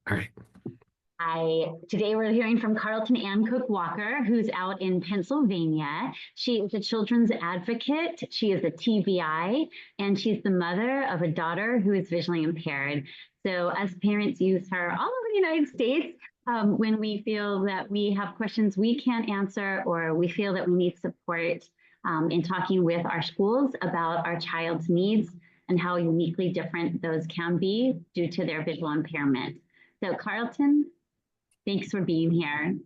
All right. Today we're hearing from Carlton Anne Walker, who's out in Pennsylvania. She is a children's advocate. She is a TBI, and she's the mother of a daughter who is visually impaired. So as parents use her all over the United States, when we feel that we have questions we can't answer, or we feel that we need support in talking with our schools about our child's needs and how uniquely different those can be due to their visual impairment. So Carlton, thanks for being here.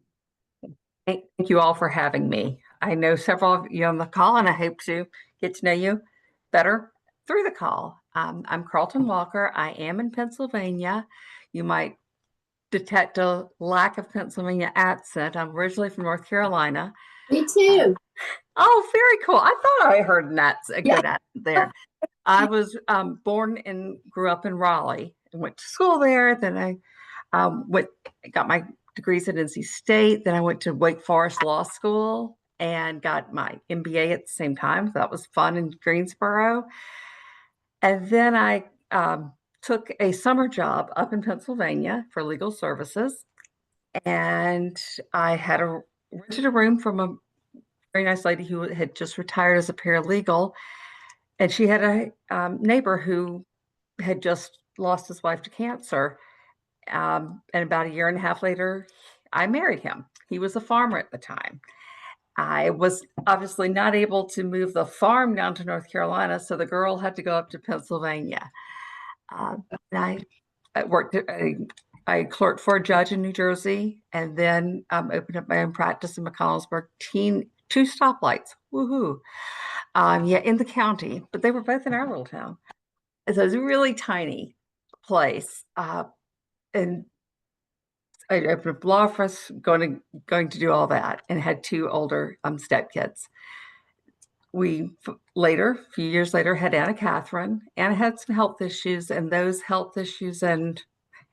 Thank you all for having me. I know several of you on the call, and I hope to get to know you better through the call. I'm Carlton Walker. I am in Pennsylvania. You might detect a lack of Pennsylvania accent. I'm originally from North Carolina. Me too. Oh, very cool. I thought I heard a good accent there. I was born and grew up in Raleigh and went to school there. Then I got my degrees at NC State. Then I went to Wake Forest Law School and got my MBA at the same time. So that was fun in Greensboro. And then I took a summer job up in Pennsylvania for legal services. And I rented a room from a very nice lady who had just retired as a paralegal. And she had a neighbor who had just lost his wife to cancer. And about a year and a half later, I married him. He was a farmer at the time. I was obviously not able to move the farm down to North Carolina, so the girl had to go up to Pennsylvania. I clerked for a judge in New Jersey, and then opened up my own practice in McConnellsburg. 2 stoplights, woohoo! In the county, but they were both in our little town. So it was a really tiny place. And I opened a law office, going to do all that, and had 2 older stepkids. We a few years later, had Anna Catherine. Anna had some health issues, and those health issues and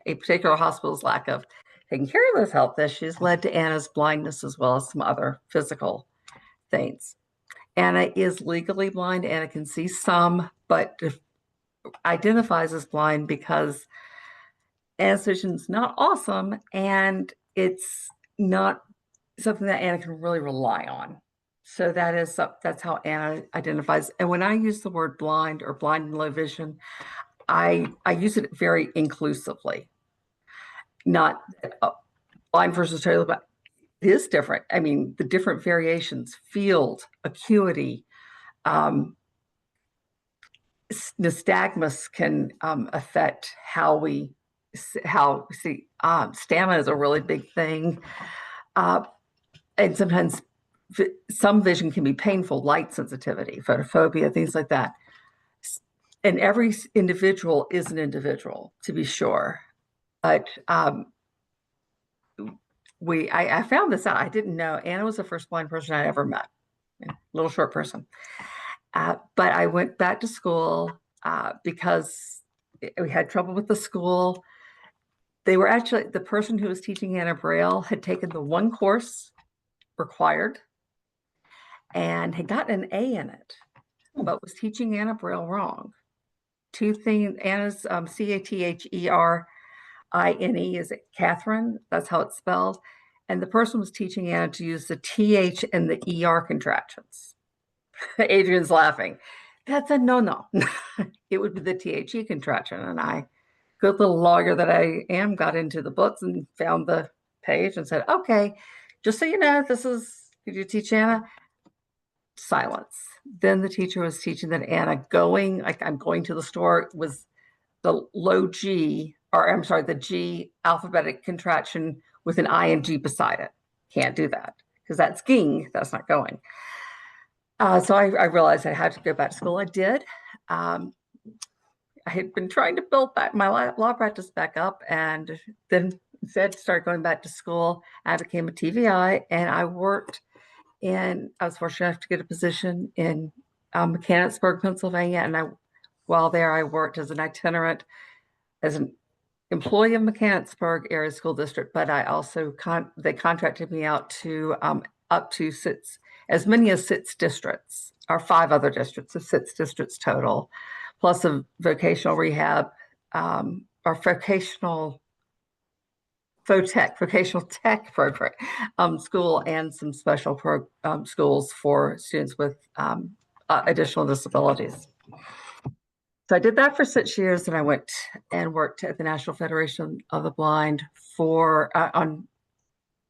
a particular hospital's lack of taking care of those health issues led to Anna's blindness, as well as some other physical things. Anna is legally blind. Anna can see some, but identifies as blind because Anna's vision is not awesome, and it's not something that Anna can really rely on. So that's how Anna identifies. And when I use the word blind or blind and low vision, I use it very inclusively. Not blind versus totally blind. It is different. I mean, the different variations, field, acuity, nystagmus can affect how we see. Stamina is a really big thing, and sometimes some vision can be painful, light sensitivity, photophobia, things like that. And every individual is an individual, to be sure, but I found this out. I didn't know. Anna was the first blind person I ever met, a little short person. But I went back to school because we had trouble with the school. They were actually, the person who was teaching Anna Braille had taken the one course required and had gotten an A in it, but was teaching Anna Braille wrong. 2 things, Anna's CATHERINE is Catherine. That's how it's spelled. And the person was teaching Anna to use the TH and the ER contractions. Adrian's laughing. That's a no. It would be the THE contraction. And I, good little lawyer that I am, got into the books and found the page and said, okay, just so you know, could you teach Anna? Silence. Then the teacher was teaching that Anna I'm going to the store, was the low G, or I'm sorry, the G alphabetic contraction with an ing beside it. Can't do that because that's ging. That's not going. So I realized I had to go back to school. I did. I had been trying to build back my law practice back up, and then instead started going back to school. I became a TVI, and I was fortunate enough to get a position in Mechanicsburg, Pennsylvania. And while there, I worked as an itinerant, as an employee of Mechanicsburg Area School District, but I also, they contracted me out to up to as many as 6 districts, or 5 other districts, of 6 districts total, plus a vocational rehab, or vocational vocational tech program school, and some special schools for students with additional disabilities. So I did that for 6 years, and I went and worked at the National Federation of the Blind for on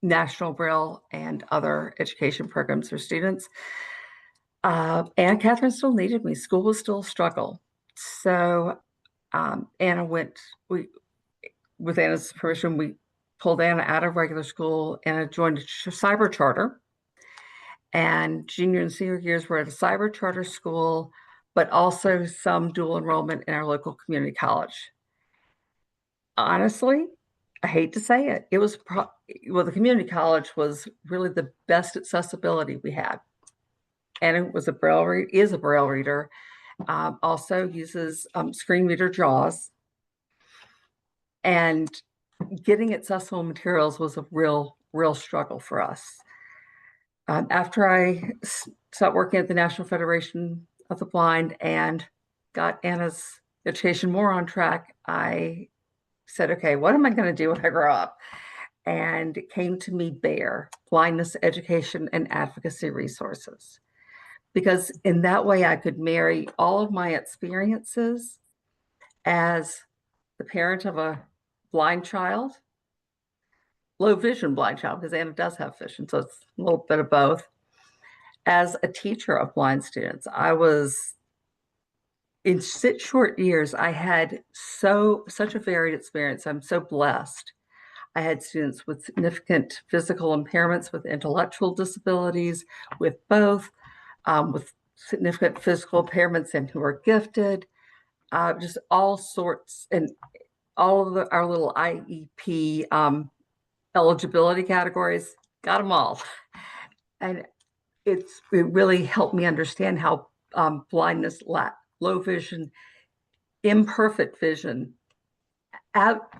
National Braille and other education programs for students. And Catherine still needed me. School was still a struggle. So Anna with Anna's permission, we pulled Anna out of regular school. Anna joined a cyber charter. And junior and senior years were at a cyber charter school, but also some dual enrollment in our local community college. Honestly, I hate to say it, it was the community college was really the best accessibility we had. And it was is a Braille reader, also uses screen reader JAWS. And getting accessible materials was a real struggle for us. After I stopped working at the National Federation of the Blind and got Anna's education more on track, I said, okay, what am I going to do when I grow up? And it came to me BEAR, Blindness Education and Advocacy Resources, because in that way I could marry all of my experiences as the parent of a blind child, low vision blind child, because Anna does have vision, so it's a little bit of both. As a teacher of blind students, I was, in 6 short years, I had such a varied experience. I'm so blessed. I had students with significant physical impairments, with intellectual disabilities, with both, with significant physical impairments and who are gifted, just all sorts, and all of our little IEP eligibility categories, got them all. And it really helped me understand how blindness, low vision, imperfect vision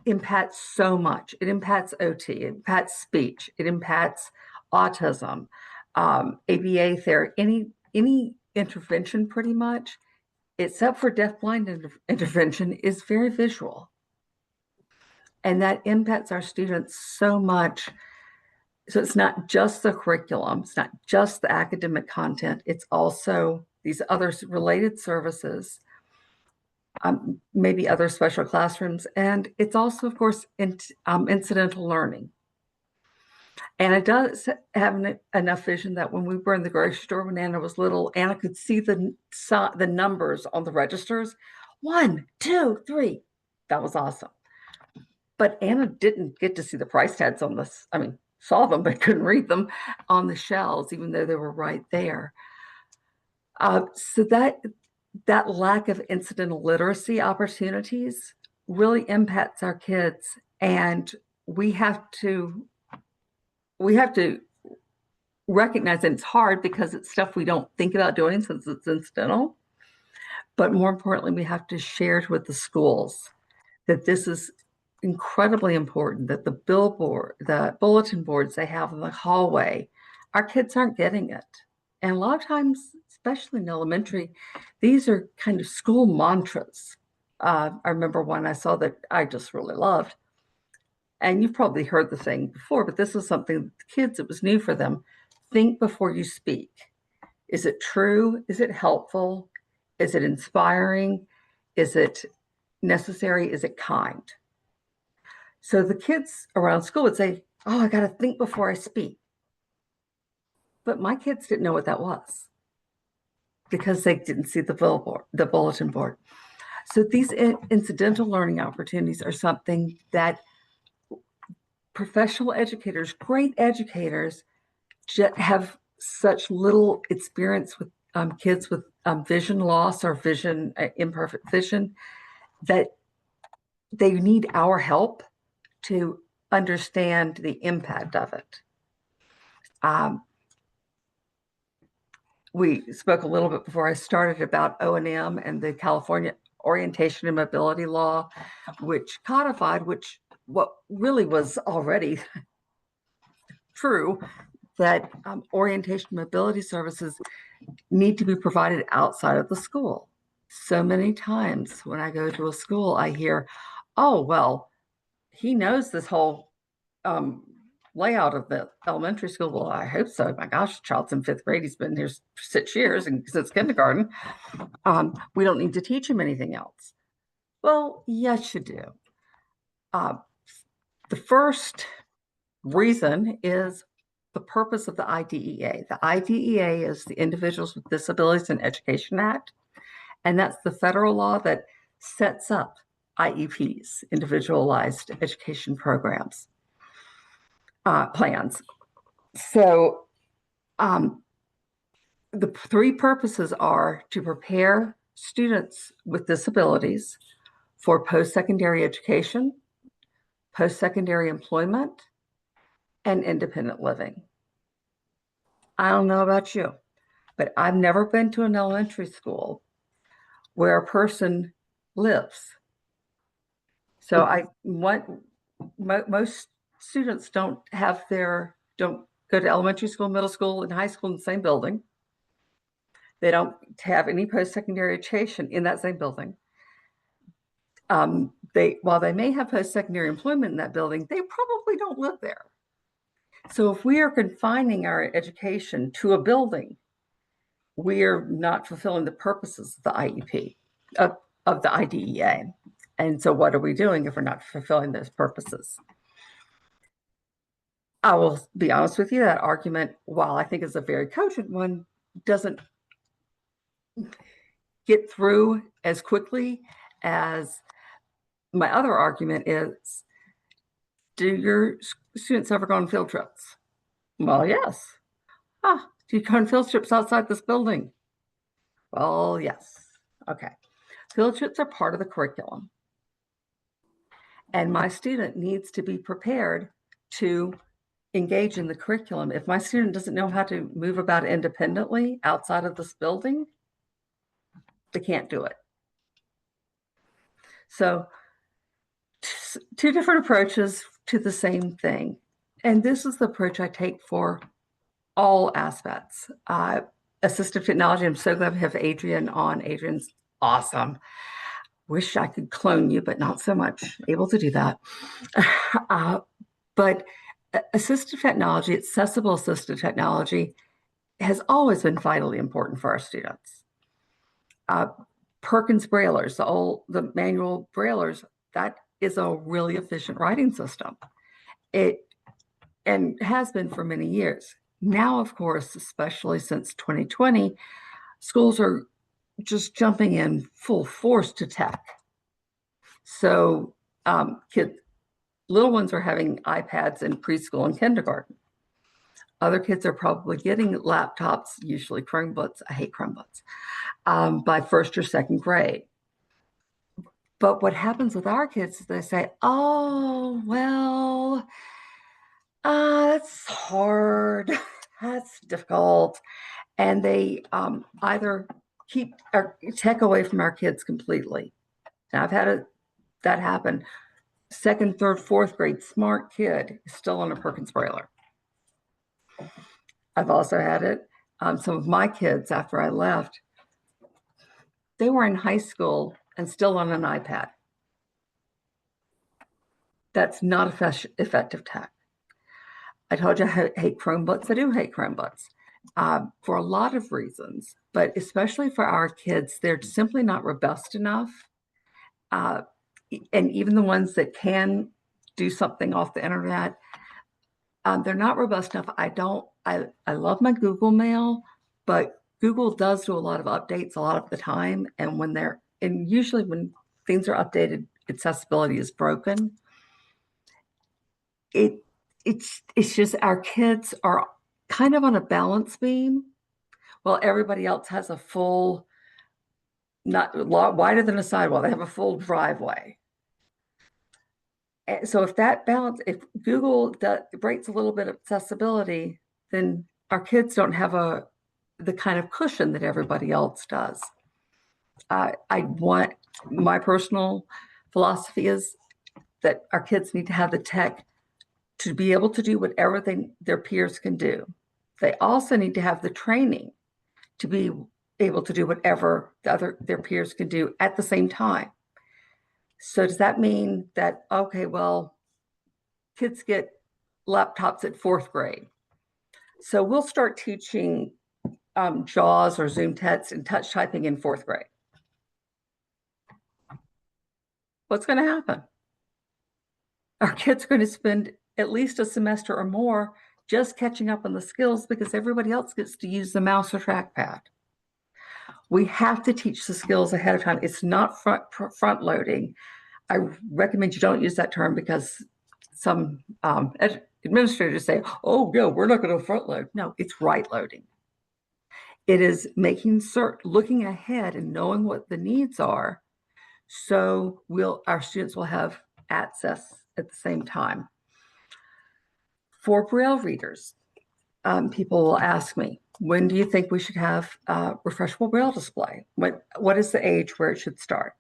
impacts so much. It impacts OT, it impacts speech, it impacts autism, ABA therapy, any intervention pretty much, except for deaf-blind intervention, is very visual. And that impacts our students so much. So it's not just the curriculum, it's not just the academic content, it's also these other related services, maybe other special classrooms, and it's also, of course, incidental learning. And it does have enough vision that when we were in the grocery store when Anna was little, Anna could see the numbers on the registers. 1, 2, 3. That was awesome. But Anna didn't get to see the price tags on this. I mean, saw them, but couldn't read them on the shelves, even though they were right there. So that lack of incidental literacy opportunities really impacts our kids, and we have to recognize that it's hard because it's stuff we don't think about doing since it's incidental. But more importantly, we have to share it with the schools that this is incredibly important, that the bulletin boards they have in the hallway, our kids aren't getting it. And a lot of times, especially in elementary, these are kind of school mantras. I remember one I saw that I just really loved. And you've probably heard the saying before, but this was something the kids, it was new for them. Think before you speak. Is it true? Is it helpful? Is it inspiring? Is it necessary? Is it kind? So the kids around school would say, oh, I got to think before I speak. But my kids didn't know what that was because they didn't see the bulletin board. So these incidental learning opportunities are something that professional educators, great educators, have such little experience with kids with vision loss or imperfect vision, that they need our help to understand the impact of it. We spoke a little bit before I started about O&M and the California Orientation and Mobility Law, which codified, what really was already true, that orientation mobility services need to be provided outside of the school. So many times when I go to a school, I hear, oh, well, he knows this whole layout of the elementary school. Well, I hope so. My gosh, the child's in 5th grade. He's been here 6 years and since kindergarten. We don't need to teach him anything else. Well, yes, you do. The first reason is the purpose of the IDEA. The IDEA is the Individuals with Disabilities in Education Act, and that's the federal law that sets up IEPs, individualized education programs, plans. So the 3 purposes are to prepare students with disabilities for post-secondary education, post-secondary employment, and independent living. I don't know about you, but I've never been to an elementary school where a person lives. So most students don't go to elementary school, middle school, and high school in the same building. They don't have any post-secondary education in that same building. While they may have post-secondary employment in that building, they probably don't live there. So if we are confining our education to a building, we are not fulfilling the purposes of the IEP, of the IDEA. And so what are we doing if we're not fulfilling those purposes? I will be honest with you, that argument, while I think is a very cogent one, doesn't get through as quickly as my other argument is, do your students ever go on field trips? Well, yes. Do you go on field trips outside this building? Well, yes. Okay. Field trips are part of the curriculum. And my student needs to be prepared to engage in the curriculum. If my student doesn't know how to move about independently outside of this building, they can't do it. So 2 different approaches to the same thing. And this is the approach I take for all aspects. Assistive technology, I'm so glad to have Adrienne on. Adrienne's awesome. Wish I could clone you, but not so much able to do that. But assistive technology, accessible assistive technology, has always been vitally important for our students. Perkins Braillers, the manual Braillers, that is a really efficient writing system. And has been for many years. Now, of course, especially since 2020, schools are just jumping in full force to tech. So little ones are having iPads in preschool and kindergarten. Other kids are probably getting laptops, usually Chromebooks. I hate Chromebooks, by 1st or 2nd grade. But what happens with our kids is they say, oh, well, that's hard, that's difficult. And they either keep our tech away from our kids completely. And I've had that happen. 2nd, 3rd, 4th grade, smart kid is still on a Perkins Brailler. I've also had it. Some of my kids, after I left, they were in high school and still on an iPad. That's not effective tech. I told you I hate Chromebooks. I do hate Chromebooks for a lot of reasons, but especially for our kids, they're simply not robust enough. And even the ones that can do something off the internet, they're not robust enough. I love my Google Mail, but Google does do a lot of updates a lot of the time. And usually when things are updated, accessibility is broken. It's just our kids are kind of on a balance beam while everybody else has a full, not a lot wider than a sidewalk, they have a full driveway. And so if Google breaks a little bit of accessibility, then our kids don't have the kind of cushion that everybody else does. My personal philosophy is that our kids need to have the tech to be able to do whatever their peers can do. They also need to have the training to be able to do whatever their peers can do at the same time. So does that mean that, okay, well, kids get laptops at 4th grade. So we'll start teaching JAWS or Zoom text and touch typing in 4th grade. What's going to happen? Our kids are going to spend at least a semester or more just catching up on the skills because everybody else gets to use the mouse or trackpad. We have to teach the skills ahead of time. It's not front loading. I recommend you don't use that term because some administrators say, oh, yeah, we're not going to front load. No, it's right loading. It is making certain, looking ahead and knowing what the needs are, so our students will have access at the same time. For Braille readers, people will ask me, when do you think we should have a refreshable Braille display? What is the age where it should start?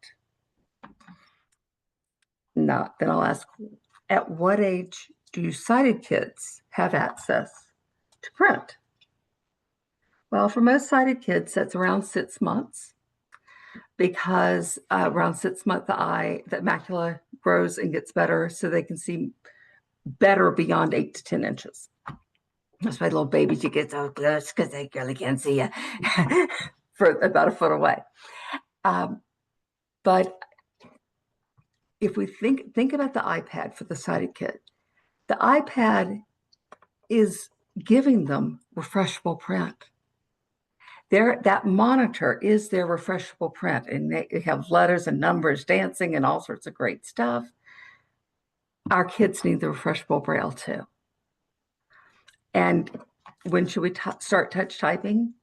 No, then I'll ask, at what age do sighted kids have access to print? Well, for most sighted kids, that's around 6 months, because around 6 months, the macula grows and gets better, so they can see better beyond 8 to 10 inches. That's why little babies, you get so close because they really can't see you for about a foot away. But if we think about the iPad for the sighted kid, the iPad is giving them refreshable print. That monitor is their refreshable print, and they have letters and numbers dancing and all sorts of great stuff. Our kids need the refreshable Braille too. And when should we start touch typing?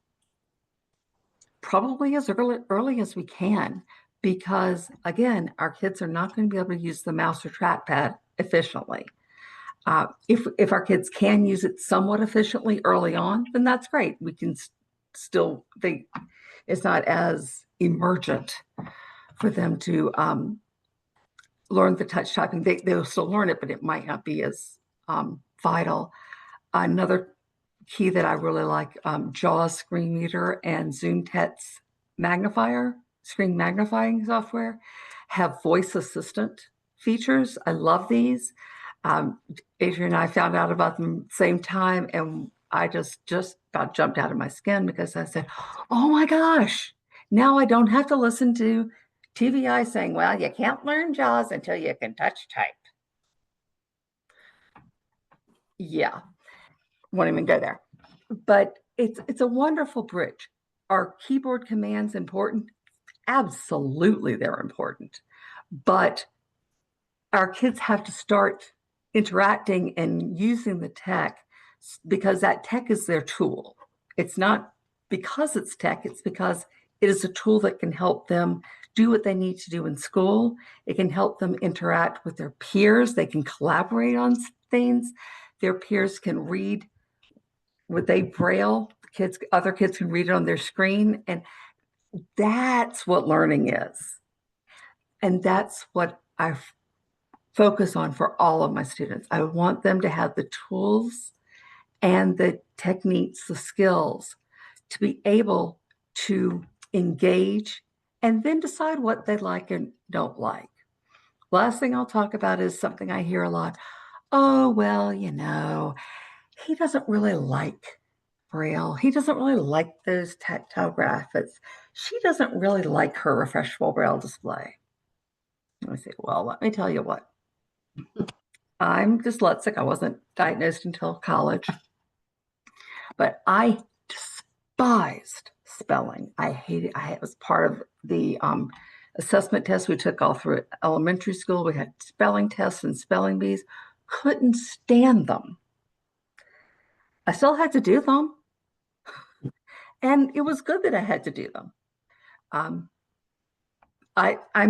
Probably as early as we can, because again, our kids are not going to be able to use the mouse or trackpad efficiently. If our kids can use it somewhat efficiently early on, then that's great. We can still, it's not as emergent for them to learn the touch typing. They'll still learn it, but it might not be as vital. Another key that I really like, JAWS screen reader and Zoom text magnifier, screen magnifying software, have voice assistant features. I love these. Adrian and I found out about them at the same time, and I just about jumped out of my skin because I said, oh my gosh, now I don't have to listen to TVI saying, well, you can't learn JAWS until you can touch type. Yeah, won't even go there. But it's a wonderful bridge. Are keyboard commands important? Absolutely, they're important. But our kids have to start interacting and using the tech, because that tech is their tool. It's not because it's tech, it's because it is a tool that can help them do what they need to do in school. It can help them interact with their peers. They can collaborate on things. Their peers can read what they Braille. Other kids can read it on their screen. And that's what learning is. And that's what I focus on for all of my students. I want them to have the tools and the techniques, the skills to be able to engage and then decide what they like and don't like. Last thing I'll talk about is something I hear a lot. Oh, well, he doesn't really like Braille. He doesn't really like those tactile graphics. She doesn't really like her refreshable Braille display. I say, well, let me tell you what. I'm dyslexic. I wasn't diagnosed until college. But I despised spelling. I hated it. It was part of the assessment tests we took all through elementary school. We had spelling tests and spelling bees. Couldn't stand them. I still had to do them. And it was good that I had to do them. I'm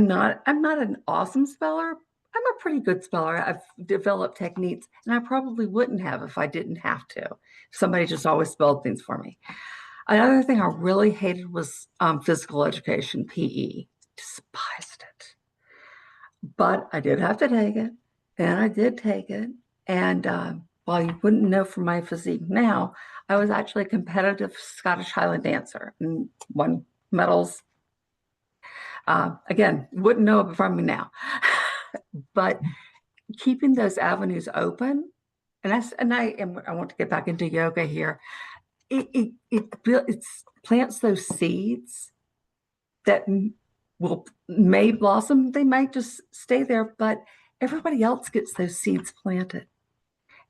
not an awesome speller. I'm a pretty good speller. I've developed techniques, and I probably wouldn't have if I didn't have to. Somebody just always spelled things for me. Another thing I really hated was physical education, PE. Despised it. But I did have to take it, and I did take it. And while you wouldn't know from my physique now, I was actually a competitive Scottish Highland dancer and won medals. Again, wouldn't know from me now. But keeping those avenues open I want to get back into yoga here. It plants those seeds that may blossom. They might just stay there, but everybody else gets those seeds planted.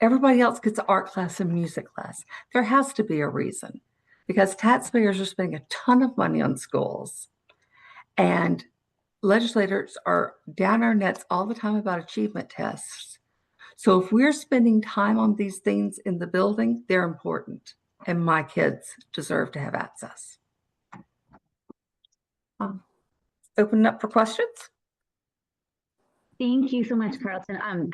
Everybody else gets art class and music class. There has to be a reason, because taxpayers are spending a ton of money on schools, and legislators are down our nets all the time about achievement tests. So if we're spending time on these things in the building, they're important, and my kids deserve to have access. Open it up for questions. Thank you so much, Carlton.